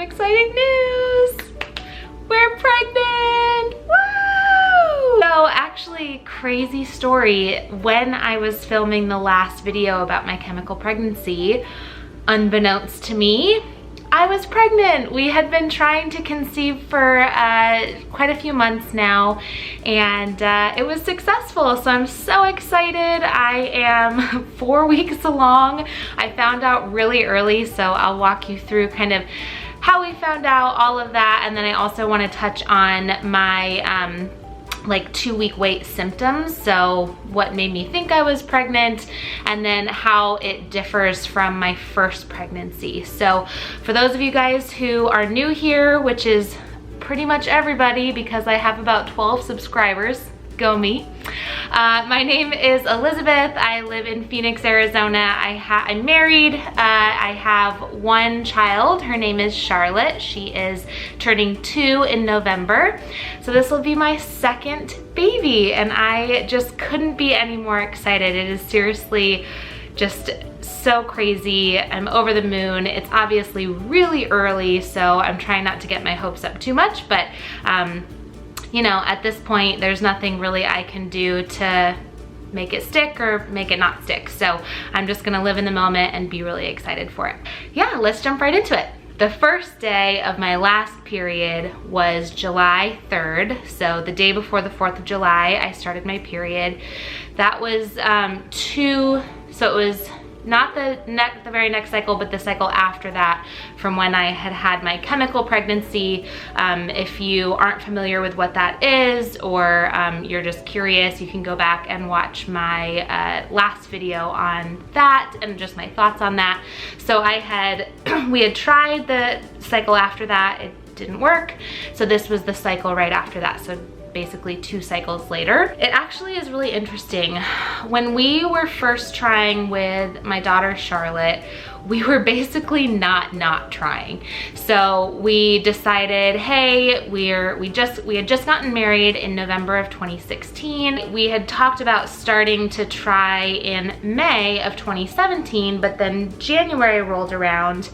exciting news! We're pregnant! Woo! So actually, crazy story, when I was filming the last video about my chemical pregnancy, unbeknownst to me, I was pregnant. We had been trying to conceive for quite a few months now, and it was successful, so I'm so excited. I am 4 weeks along. I found out really early, so I'll walk you through kind of how we found out, all of that, and then I also want to touch on my like 2-week wait symptoms, so what made me think I was pregnant, and then how it differs from my first pregnancy. So for those of you guys who are new here, which is pretty much everybody because I have about 12 subscribers, go me. My name is Elizabeth. I live in Phoenix, Arizona. I'm married. I have one child. Her name is Charlotte. She is turning 2 in November. So this will be my second baby, and I just couldn't be any more excited. It is seriously just so crazy. I'm over the moon. It's obviously really early, so I'm trying not to get my hopes up too much, but you know, at this point, there's nothing really I can do to make it stick or make it not stick. So I'm just gonna live in the moment and be really excited for it. Yeah, let's jump right into it. The first day of my last period was July 3rd. So the day before the 4th of July, I started my period. That was so it was not the very next cycle, but the cycle after that, from when I had my chemical pregnancy. If you aren't familiar with what that is, or you're just curious, you can go back and watch my last video on that and just my thoughts on that. So we had tried the cycle after that, it didn't work. So this was the cycle right after that. So basically 2 cycles later. It actually is really interesting. When we were first trying with my daughter Charlotte, we were basically not trying. So we decided, hey, we had just gotten married in November of 2016. We had talked about starting to try in May of 2017, but then January rolled around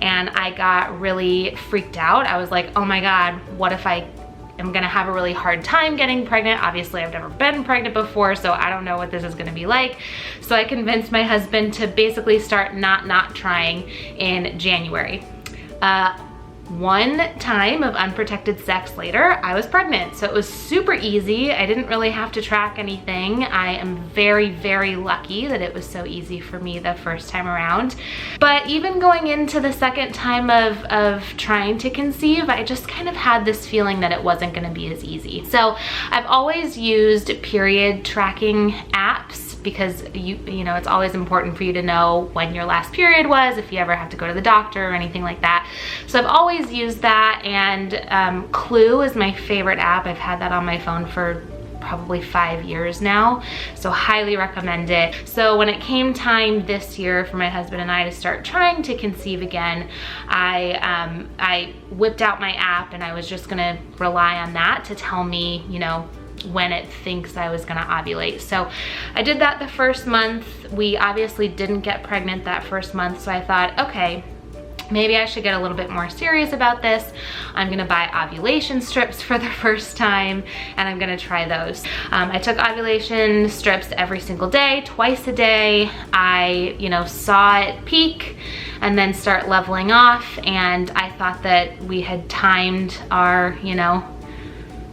and I got really freaked out. I was like, oh my God, what if I'm gonna have a really hard time getting pregnant? Obviously, I've never been pregnant before, so I don't know what this is gonna be like. So I convinced my husband to basically start not trying in January. One time of unprotected sex later, I was pregnant. So it was super easy. I didn't really have to track anything. I am very, very lucky that it was so easy for me the first time around. But even going into the second time of trying to conceive, I just kind of had this feeling that it wasn't gonna be as easy. So I've always used period tracking apps, because you know, it's always important for you to know when your last period was, if you ever have to go to the doctor or anything like that. So I've always used that, and Clue is my favorite app. I've had that on my phone for probably 5 years now, so highly recommend it. So when it came time this year for my husband and I to start trying to conceive again, I whipped out my app, and I was just gonna rely on that to tell me, you know, when it thinks I was gonna ovulate. So I did that the first month. We obviously didn't get pregnant that first month, so I thought, okay, maybe I should get a little bit more serious about this. I'm gonna buy ovulation strips for the first time, and I'm gonna try those. I took ovulation strips every single day, twice a day. I, you know, saw it peak and then start leveling off, and I thought that we had timed our, you know,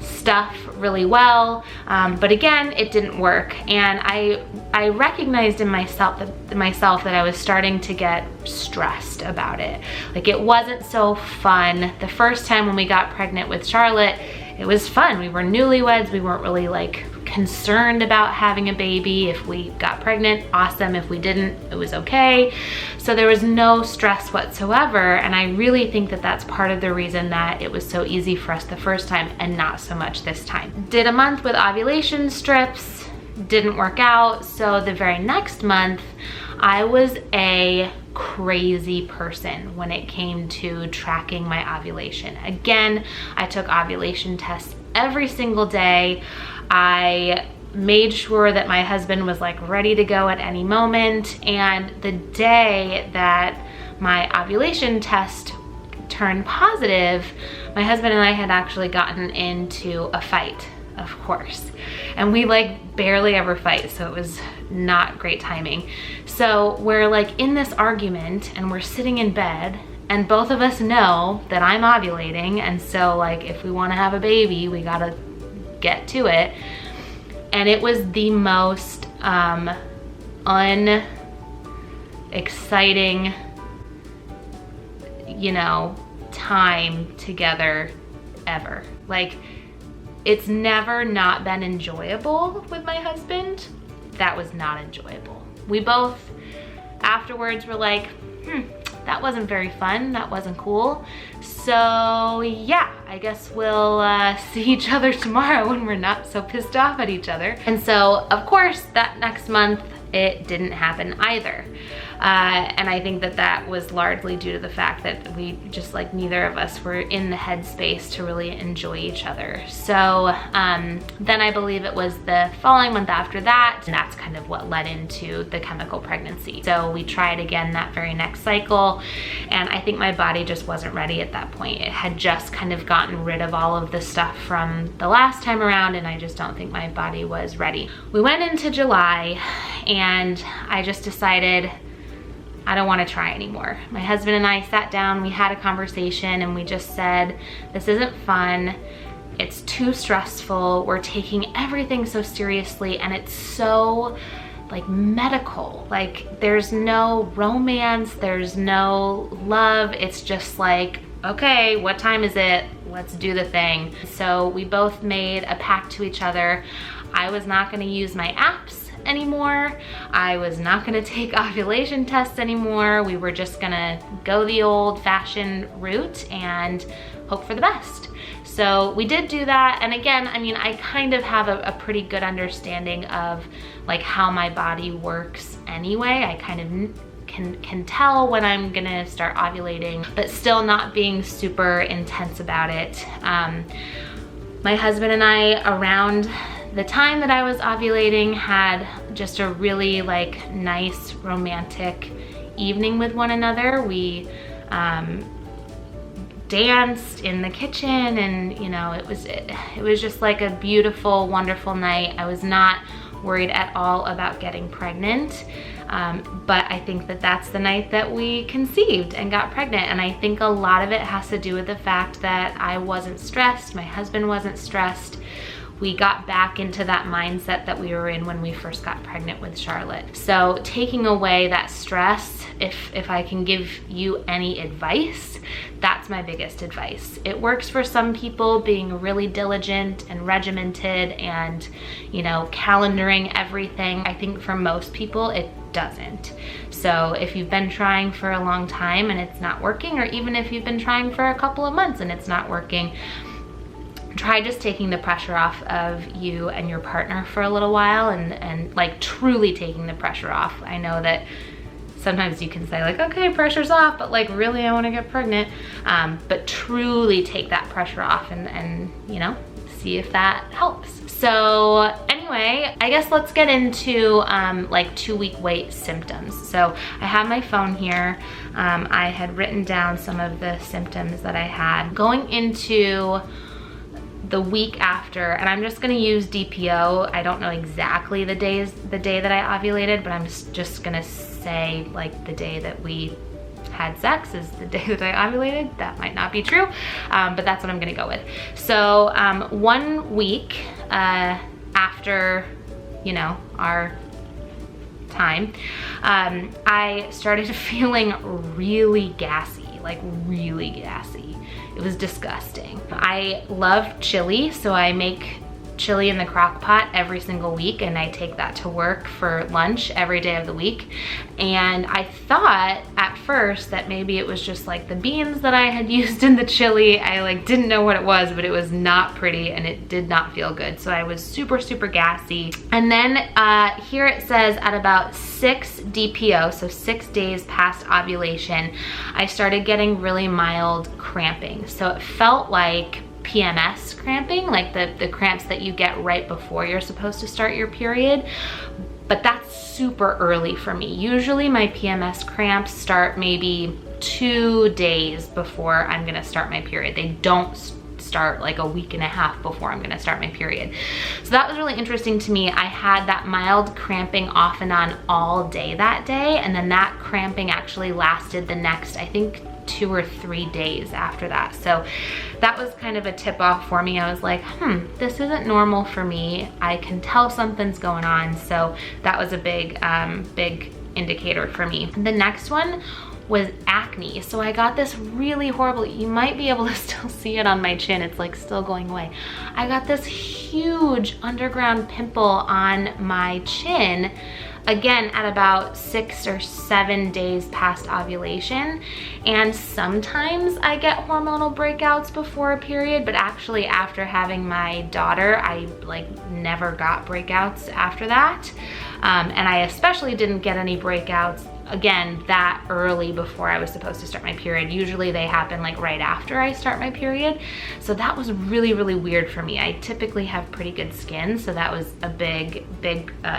stuff really well, but again, it didn't work. And I recognized in myself that I was starting to get stressed about it. Like, it wasn't so fun. The first time when we got pregnant with Charlotte, it was fun. We were newlyweds. We weren't really like concerned about having a baby. If we got pregnant, awesome. If we didn't, it was okay. So there was no stress whatsoever, and I really think that that's part of the reason that it was so easy for us the first time and not so much this time. Did a month with ovulation strips, didn't work out, so the very next month I was a crazy person when it came to tracking my ovulation. Again, I took ovulation tests every single day. I made sure that my husband was like ready to go at any moment, and the day that my ovulation test turned positive, my husband and I had actually gotten into a fight, of course. And we like barely ever fight, so it was not great timing. So we're like in this argument and we're sitting in bed and both of us know that I'm ovulating, and so like if we want to have a baby, we gotta get to it. And it was the most unexciting, you know, time together ever. Like, it's never not been enjoyable with my husband. That was not enjoyable. We both afterwards were like, that wasn't very fun, that wasn't cool. So yeah, I guess we'll see each other tomorrow when we're not so pissed off at each other. And so of course that next month it didn't happen either. And I think that that was largely due to the fact that we just like neither of us were in the headspace to really enjoy each other. So then I believe it was the following month after that, and that's kind of what led into the chemical pregnancy. So we tried again that very next cycle, and I think my body just wasn't ready at that point. It had just kind of gotten rid of all of the stuff from the last time around, and I just don't think my body was ready. We went into July, and I just decided I don't want to try anymore. My husband and I sat down, we had a conversation, and we just said, this isn't fun. It's too stressful. We're taking everything so seriously, and it's so like medical. Like there's no romance, there's no love. It's just like, okay, what time is it? Let's do the thing. So we both made a pact to each other. I was not going to use my apps anymore. I was not gonna take ovulation tests anymore. We were just gonna go the old-fashioned route and hope for the best. So we did do that, and again, I mean, I kind of have a pretty good understanding of like how my body works anyway. I kind of can tell when I'm gonna start ovulating, but still not being super intense about it. My husband and I, around the time that I was ovulating, had just a really like nice romantic evening with one another. We danced in the kitchen, and you know, it was just like a beautiful, wonderful night. I was not worried at all about getting pregnant, but I think that that's the night that we conceived and got pregnant. And I think a lot of it has to do with the fact that I wasn't stressed, my husband wasn't stressed. We got back into that mindset that we were in when we first got pregnant with Charlotte. So taking away that stress, if I can give you any advice, that's my biggest advice. It works for some people, being really diligent and regimented and, you know, calendaring everything. I think for most people it doesn't. So if you've been trying for a long time and it's not working, or even if you've been trying for a couple of months and it's not working, try just taking the pressure off of you and your partner for a little while, and like truly taking the pressure off. I know that sometimes you can say like, okay, pressure's off, but like really I want to get pregnant. But truly take that pressure off and you know, see if that helps. So anyway, I guess let's get into like 2-week wait symptoms. So I have my phone here. I had written down some of the symptoms that I had going into the week after, and I'm just gonna use DPO. I don't know exactly the day that I ovulated, but I'm just gonna say like the day that we had sex is the day that I ovulated. That might not be true, but that's what I'm gonna go with. So 1 week after, you know, our time, I started feeling really gassy, like really gassy. It was disgusting. I love chili, so I make chili in the crock pot every single week, and I take that to work for lunch every day of the week. And I thought at first that maybe it was just like the beans that I had used in the chili. I like didn't know what it was, but it was not pretty and it did not feel good. So I was super, super gassy. And then here it says at about 6 DPO, so 6 days past ovulation, I started getting really mild cramping. So it felt like PMS cramping, like the cramps that you get right before you're supposed to start your period, but that's super early for me. Usually my PMS cramps start maybe 2 days before I'm gonna start my period. They don't start like a week and a half before I'm gonna start my period. So that was really interesting to me. I had that mild cramping off and on all day that day, and then that cramping actually lasted the next, I think, 2 or 3 days after that. So that was kind of a tip off for me. I was like, this isn't normal for me. I can tell something's going on. So that was a big indicator for me. The next one was acne. So I got this really horrible, you might be able to still see it on my chin, it's like still going away. I got this huge underground pimple on my chin, again at about 6 or 7 days past ovulation. And sometimes I get hormonal breakouts before a period, but actually after having my daughter, I like never got breakouts after that. And I especially didn't get any breakouts again that early before I was supposed to start my period. Usually they happen like right after I start my period. So that was really, really weird for me. I typically have pretty good skin, so that was a big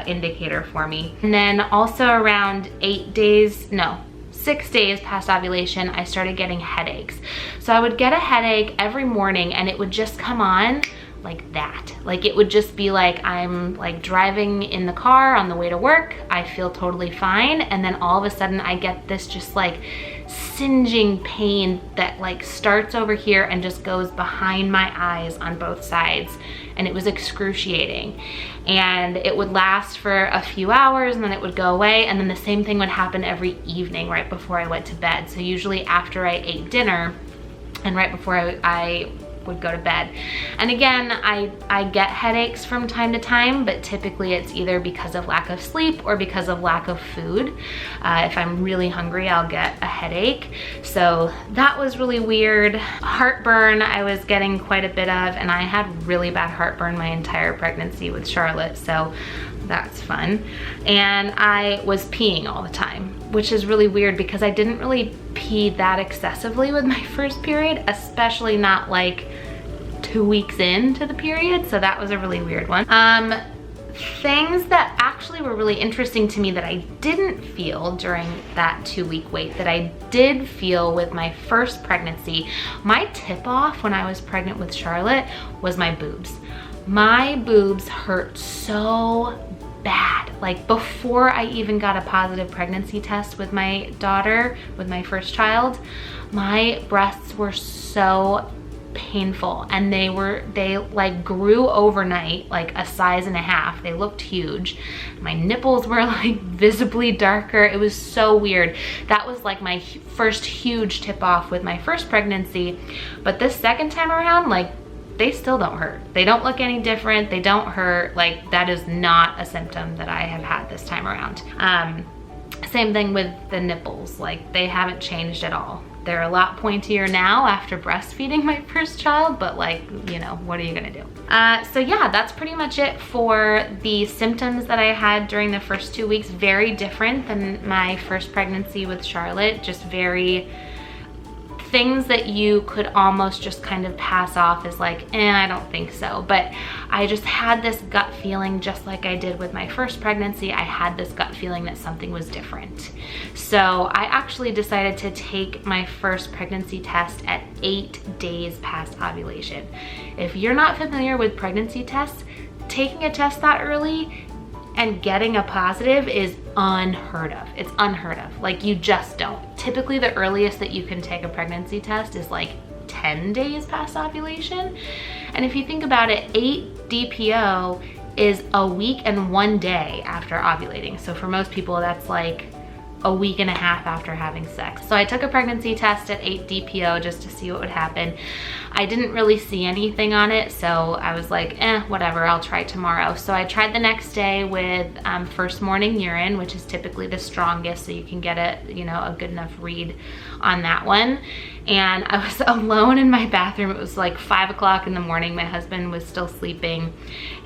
indicator for me. And then also around 6 days past ovulation, I started getting headaches. So I would get a headache every morning and it would just come on like that. Like it would just be like I'm like driving in the car on the way to work, I feel totally fine, and then all of a sudden I get this just like singeing pain that like starts over here and just goes behind my eyes on both sides, and it was excruciating. And it would last for a few hours and then it would go away, and then the same thing would happen every evening right before I went to bed. So usually after I ate dinner and right before I would go to bed. And again, I get headaches from time to time, but typically it's either because of lack of sleep or because of lack of food. If I'm really hungry, I'll get a headache. So that was really weird. Heartburn, I was getting quite a bit of, and I had really bad heartburn my entire pregnancy with Charlotte, so that's fun. And I was peeing all the time, which is really weird because I didn't really pee that excessively with my first period, especially not like 2 weeks into the period. So that was a really weird one. Things that actually were really interesting to me that I didn't feel during that 2-week wait that I did feel with my first pregnancy. My tip off when I was pregnant with Charlotte was my boobs. My boobs hurt so bad. Like before I even got a positive pregnancy test with my daughter, with my first child, my breasts were so painful, and they like grew overnight like a size and a half. They looked huge. My nipples were like visibly darker. It was so weird. That was like my first huge tip off with my first pregnancy. But this second time around, like they still don't hurt. They don't look any different. They don't hurt. Like that is not a symptom that I have had this time around. Same thing with the nipples. Like they haven't changed at all. They're a lot pointier now after breastfeeding my first child, but like, you know, what are you gonna do? So yeah, that's pretty much it for the symptoms that I had during the first 2 weeks. Very different than my first pregnancy with Charlotte, just very things that you could almost just kind of pass off as like, I don't think so. But I just had this gut feeling, just like I did with my first pregnancy. I had this gut feeling that something was different. So I actually decided to take my first pregnancy test at 8 days past ovulation. If you're not familiar with pregnancy tests, taking a test that early and getting a positive is unheard of. It's unheard of. Like you just don't. Typically the earliest that you can take a pregnancy test is like 10 days past ovulation. And if you think about it, 8 DPO is a week and 1 day after ovulating. So for most people, that's like a week and a half after having sex. So I took a pregnancy test at 8 DPO just to see what would happen. I didn't really see anything on it, so I was like, whatever, I'll try tomorrow. So I tried the next day with first morning urine, which is typically the strongest, so you can get a good enough read on that one. And I was alone in my bathroom. It was like 5 o'clock in the morning. My husband was still sleeping.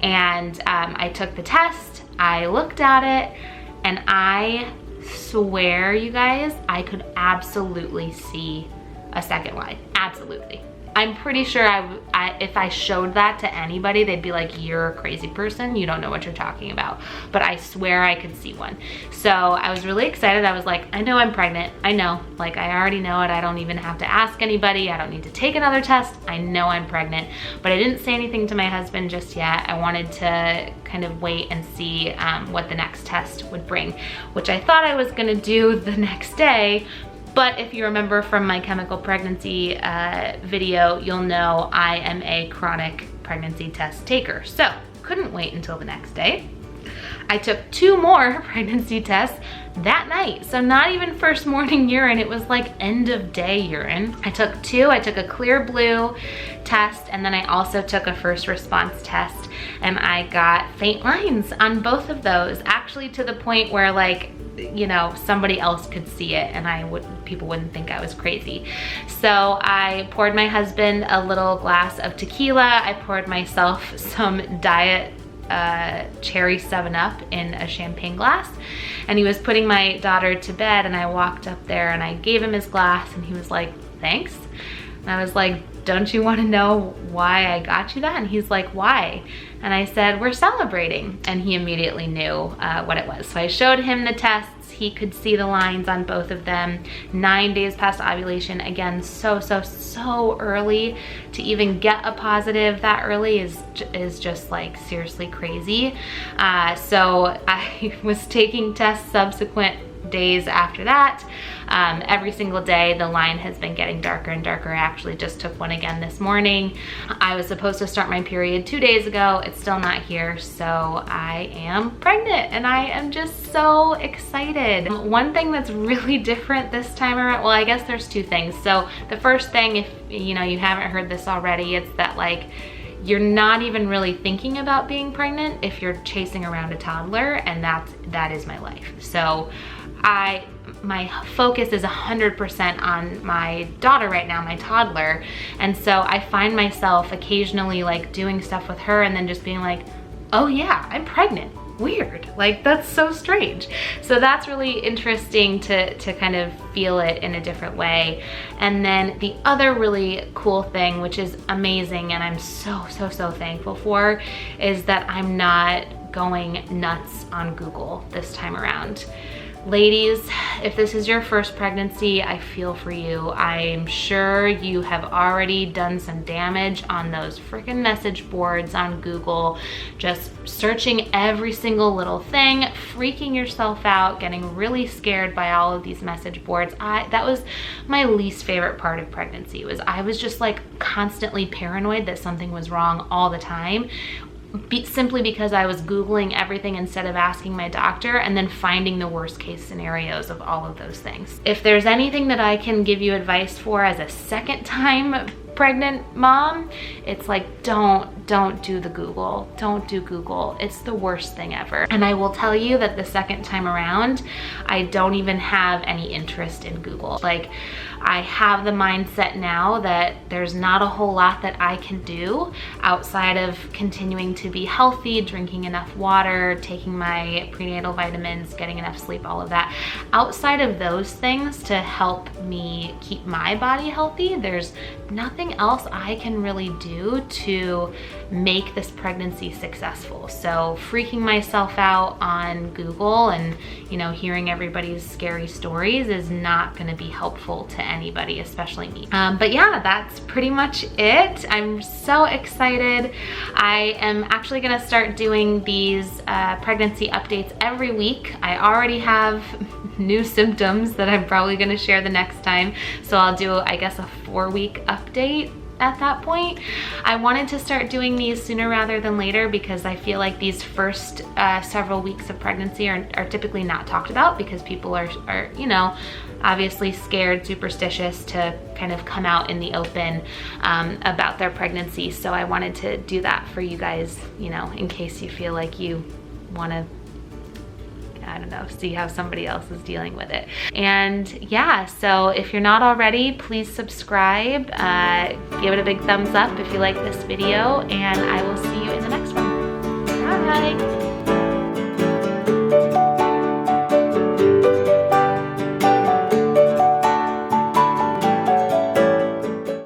And I took the test, I looked at it, and I swear, you guys, I could absolutely see a second line. Absolutely. I'm pretty sure if I showed that to anybody, they'd be like, you're a crazy person, you don't know what you're talking about. But I swear I could see one. So I was really excited. I was like, I know I'm pregnant. I know, like I already know it. I don't even have to ask anybody. I don't need to take another test. I know I'm pregnant. But I didn't say anything to my husband just yet. I wanted to kind of wait and see what the next test would bring, which I thought I was gonna do the next day. But if you remember from my chemical pregnancy video, you'll know I am a chronic pregnancy test taker. So couldn't wait until the next day. I took 2 more pregnancy tests that night. So not even first morning urine, it was like end of day urine. I took 2, I took a clear blue test, and then I also took a first response test, and I got faint lines on both of those, actually to the point where, like, you know, somebody else could see it and people wouldn't think I was crazy. So I poured my husband a little glass of tequila. I poured myself some diet cherry 7-Up in a champagne glass, and he was putting my daughter to bed, and I walked up there and I gave him his glass, and he was like, thanks. And I was like, don't you want to know why I got you that? And he's like, why? And I said, we're celebrating. And he immediately knew what it was. So I showed him the tests. He could see the lines on both of them. 9 days past ovulation. Again, so early. To even get a positive that early is just like seriously crazy. So I was taking tests subsequent days after that. Every single day the line has been getting darker and darker. I actually just took one again this morning. I was supposed to start my period 2 days ago. It's still not here, so I am pregnant and I am just so excited. One thing that's really different this time around, well, I guess there's 2 things. So the first thing, if you know you haven't heard this already, it's that like you're not even really thinking about being pregnant if you're chasing around a toddler, and that is my life. So my focus is 100% on my daughter right now, my toddler. And so I find myself occasionally like doing stuff with her and then just being like, oh yeah, I'm pregnant. Weird, like that's so strange. So that's really interesting to kind of feel it in a different way. And then the other really cool thing, which is amazing and I'm so thankful for, is that I'm not going nuts on Google this time around. Ladies, if this is your first pregnancy, I feel for you. I'm sure you have already done some damage on those freaking message boards on Google, just searching every single little thing, freaking yourself out, getting really scared by all of these message boards. That was my least favorite part of pregnancy. I was just like constantly paranoid that something was wrong all the time. Simply because I was Googling everything instead of asking my doctor and then finding the worst case scenarios of all of those things. If there's anything that I can give you advice for as a second time pregnant mom, it's like don't do the Google. Don't do Google. It's the worst thing ever. And I will tell you that the second time around, I don't even have any interest in Google. Like, I have the mindset now that there's not a whole lot that I can do outside of continuing to be healthy, drinking enough water, taking my prenatal vitamins, getting enough sleep, all of that. Outside of those things to help me keep my body healthy, there's nothing else I can really do to make this pregnancy successful. So freaking myself out on Google and, you know, hearing everybody's scary stories is not going to be helpful to anybody, especially me. But yeah, that's pretty much it. I'm so excited. I am actually going to start doing these pregnancy updates every week. I already have new symptoms that I'm probably going to share the next time. So I'll do, I guess, a 4-week update at that point. I wanted to start doing these sooner rather than later because I feel like these first several weeks of pregnancy are typically not talked about because people are, you know, obviously scared, superstitious to kind of come out in the open about their pregnancy. So I wanted to do that for you guys, you know, in case you feel like you want to, I don't know, see how somebody else is dealing with it. And yeah, so if you're not already, please subscribe, give it a big thumbs up if you like this video, and I will see you in the next one. Bye.